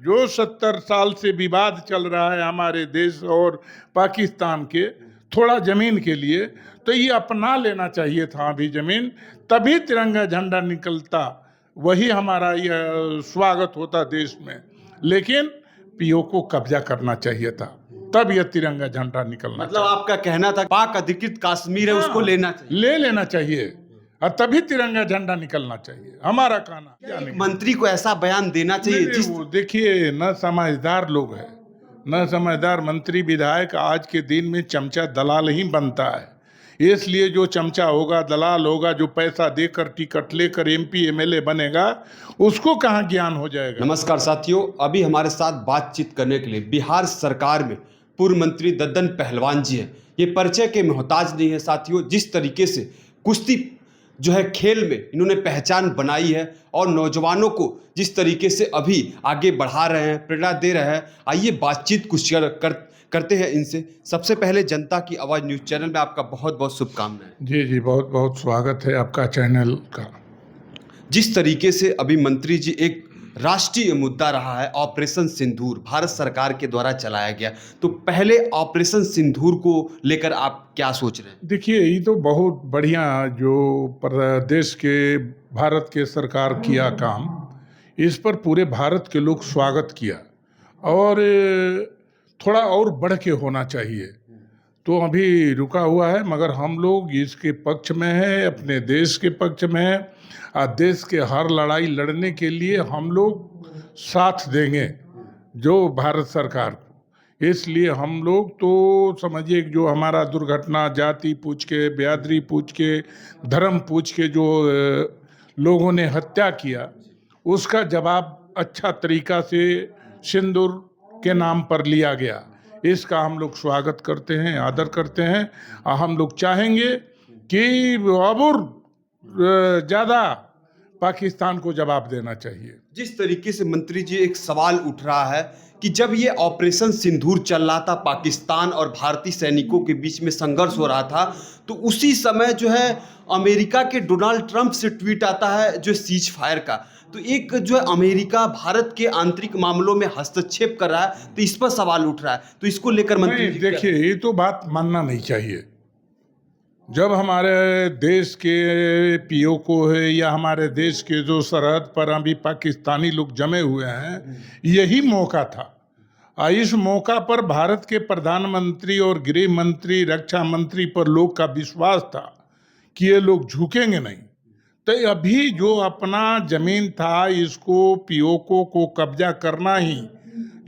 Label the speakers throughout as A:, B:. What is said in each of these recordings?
A: जो 70 साल से विवाद चल रहा है हमारे देश और पाकिस्तान के थोड़ा जमीन के लिए, तो ये अपना लेना चाहिए था अभी जमीन, तभी तिरंगा झंडा निकलता, वही हमारा यह स्वागत होता देश में। लेकिन पीओ को कब्जा करना चाहिए था, तब यह तिरंगा झंडा निकलना
B: मतलब आपका कहना था पाक अधिकृत कश्मीर है उसको लेना चाहिए,
A: ले लेना चाहिए और तभी तिरंगा झंडा निकलना चाहिए, हमारा कहना।
B: एक मंत्री को ऐसा बयान देना चाहिए जिस
A: देखिए, न समझदार लोग हैं, न समझदार मंत्री विधायक आज के दिन में चमचा दलाल ही बनता है। इसलिए जो चमचा होगा, दलाल होगा, जो पैसा देकर टिकट लेकर एमपी एमएलए बनेगा, उसको कहाँ ज्ञान हो जाएगा।
B: नमस्कार साथियों, अभी हमारे साथ बातचीत करने के लिए बिहार सरकार में पूर्व मंत्री दद्दन पहलवान जी हैं। ये परिचय के मोहताज नहीं है साथियों। जिस तरीके से कुश्ती जो है खेल में इन्होंने पहचान बनाई है और नौजवानों को जिस तरीके से अभी आगे बढ़ा रहे हैं, प्रेरणा दे रहे हैं, आइए बातचीत कुछ करते हैं इनसे। सबसे पहले जनता की आवाज़ न्यूज़ चैनल में आपका बहुत बहुत शुभकामनाएं।
A: जी जी, बहुत बहुत स्वागत है आपका चैनल का।
B: जिस तरीके से अभी मंत्री जी, एक राष्ट्रीय मुद्दा रहा है ऑपरेशन सिंदूर, भारत सरकार के द्वारा चलाया गया, तो पहले ऑपरेशन सिंदूर को लेकर आप क्या सोच रहे हैं?
A: देखिए, ये तो बहुत बढ़िया जो प्रदेश के भारत के सरकार किया काम, इस पर पूरे भारत के लोग स्वागत किया और थोड़ा और बढ़ के होना चाहिए। तो अभी रुका हुआ है, मगर हम लोग इसके पक्ष में हैं, अपने देश के पक्ष में हैं और देश के हर लड़ाई लड़ने के लिए हम लोग साथ देंगे जो भारत सरकार को। इसलिए हम लोग तो समझिए जो हमारा दुर्घटना जाति पूछ के, बिरादरी पूछ के, धर्म पूछ के जो लोगों ने हत्या किया, उसका जवाब अच्छा तरीका से सिंदूर के नाम पर लिया गया। इसका हम लोग स्वागत करते हैं, आदर करते हैं और हम लोग चाहेंगे कि और ज़्यादा पाकिस्तान को जवाब देना चाहिए।
B: जिस तरीके से मंत्री जी एक सवाल उठ रहा है कि जब ये ऑपरेशन सिंदूर चल रहा था, पाकिस्तान और भारतीय सैनिकों के बीच में संघर्ष हो रहा था, तो उसी समय जो है अमेरिका के डोनाल्ड ट्रंप से ट्वीट आता है जो सीज फायर का, तो एक जो है अमेरिका भारत के आंतरिक मामलों में हस्तक्षेप कर रहा है, तो इस पर सवाल उठ रहा है। तो इसको लेकर मंत्री जी
A: देखिए, ये तो बात मानना नहीं चाहिए। जब हमारे देश के पीओ को है या हमारे देश के जो सरहद पर अभी पाकिस्तानी लोग जमे हुए हैं, यही मौका था। इस मौका पर भारत के प्रधानमंत्री और गृह मंत्री, रक्षा मंत्री पर लोग का विश्वास था कि ये लोग झुकेंगे नहीं। तो अभी जो अपना जमीन था, इसको पीओ को कब्जा करना ही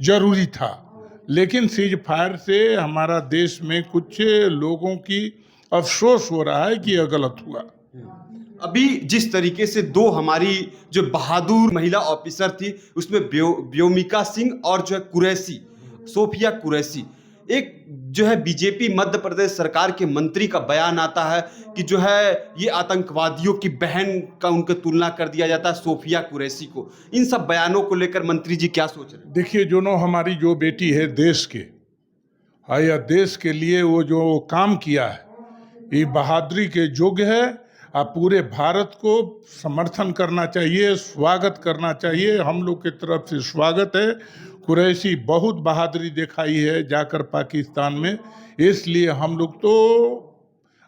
A: जरूरी था। लेकिन सीज फायर से हमारा देश में कुछ लोगों की अफसोस हो रहा है कि यह गलत हुआ।
B: अभी जिस तरीके से दो हमारी जो बहादुर महिला ऑफिसर थी, उसमें व्योमिका सिंह और जो है कुरैशी, सोफिया कुरैशी, एक जो है बीजेपी मध्य प्रदेश सरकार के मंत्री का बयान आता है कि जो है ये आतंकवादियों की बहन का उनका तुलना कर दिया जाता है सोफिया कुरैशी को। इन सब बयानों को लेकर मंत्री जी क्या सोच रहे हैं?
A: देखिए, जो हमारी जो बेटी है देश के, या देश के लिए वो जो काम किया है, ये बहादुरी के योग्य है और पूरे भारत को समर्थन करना चाहिए, स्वागत करना चाहिए। हम लोग की तरफ से स्वागत है। कुरैशी बहुत बहादुरी दिखाई है जाकर पाकिस्तान में, इसलिए हम लोग तो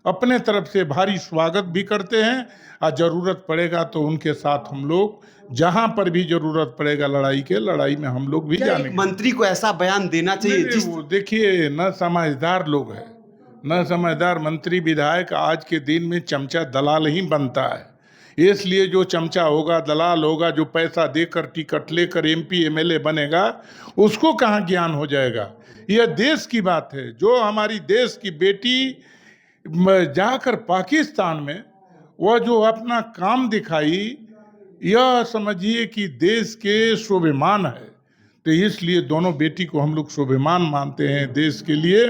A: अपने तरफ से भारी स्वागत भी करते हैं और ज़रूरत पड़ेगा तो उनके साथ हम लोग जहां पर भी ज़रूरत पड़ेगा लड़ाई में हम लोग भी जाएंगे।
B: मंत्री को ऐसा बयान देना चाहिए जिस
A: देखिए, न समझदार लोग हैं, न समझदार मंत्री विधायक आज के दिन में चमचा दलाल ही बनता है। इसलिए जो चमचा होगा, दलाल होगा, जो पैसा देकर टिकट लेकर एमपी एमएलए बनेगा, उसको कहाँ ज्ञान हो जाएगा। यह देश की बात है। जो हमारी देश की बेटी जाकर पाकिस्तान में वह जो अपना काम दिखाई, यह समझिए कि देश के स्वाभिमान है। तो इसलिए दोनों बेटी को हम लोग स्वाभिमान मानते हैं देश के लिए,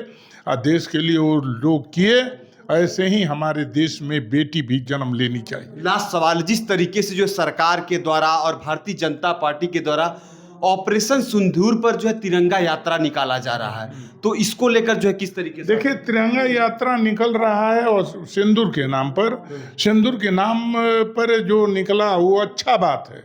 A: और देश के लिए वो लोग किए। ऐसे ही हमारे देश में बेटी भी जन्म लेनी चाहिए।
B: लास्ट सवाल, जिस तरीके से जो सरकार के द्वारा और भारतीय जनता पार्टी के द्वारा ऑपरेशन सिंदूर पर जो है तिरंगा यात्रा निकाला जा रहा है, तो इसको लेकर जो है किस तरीके से?
A: देखिए, तिरंगा यात्रा निकल रहा है और सिंदूर के नाम पर, सिंदूर के नाम पर जो निकला वो अच्छा बात है,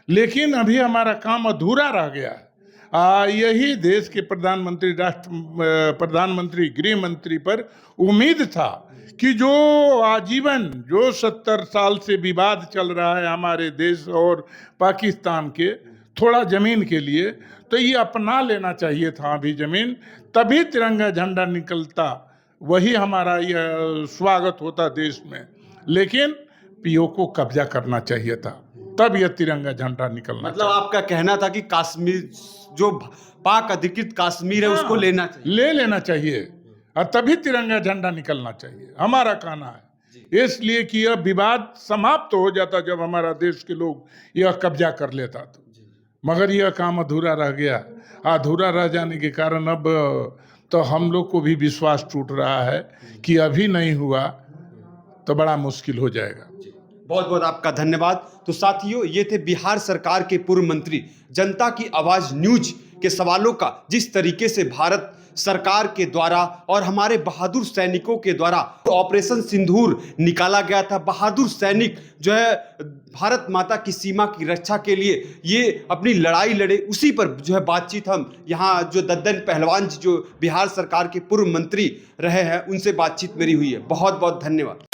A: लेकिन अभी हमारा काम अधूरा रह गया है। यही देश के प्रधानमंत्री, प्रधानमंत्री, गृह मंत्री पर उम्मीद था कि जो आजीवन, जो 70 साल से विवाद चल रहा है हमारे देश और पाकिस्तान के थोड़ा जमीन के लिए, तो ये अपना लेना चाहिए था अभी जमीन, तभी तिरंगा झंडा निकलता, वही हमारा यह स्वागत होता देश में। लेकिन पीओ को कब्जा करना चाहिए था, तब यह तिरंगा झंडा निकलना
B: मतलब आपका कहना था कि कश्मीर, जो पाक अधिकृत कश्मीर है, उसको लेना चाहिए,
A: ले लेना चाहिए, और तभी तिरंगा झंडा निकलना चाहिए, हमारा कहना है। इसलिए कि यह विवाद समाप्त हो जाता जब हमारा देश के लोग यह कब्जा कर लेता तो, मगर यह काम अधूरा रह गया। अधूरा रह जाने के कारण अब तो हम लोग को भी विश्वास टूट रहा है कि अभी नहीं हुआ तो बड़ा मुश्किल हो जाएगा।
B: बहुत बहुत आपका धन्यवाद। तो साथियों, ये थे बिहार सरकार के पूर्व मंत्री जनता की आवाज न्यूज के सवालों का जिस तरीके से भारत सरकार के द्वारा और हमारे बहादुर सैनिकों के द्वारा ऑपरेशन सिंदूर निकाला गया था। बहादुर सैनिक जो है भारत माता की सीमा की रक्षा के लिए ये अपनी लड़ाई लड़े, उसी पर जो है बातचीत हम यहाँ जो दद्दन पहलवान जी जो बिहार सरकार के पूर्व मंत्री रहे हैं उनसे बातचीत मेरी हुई है। बहुत बहुत धन्यवाद।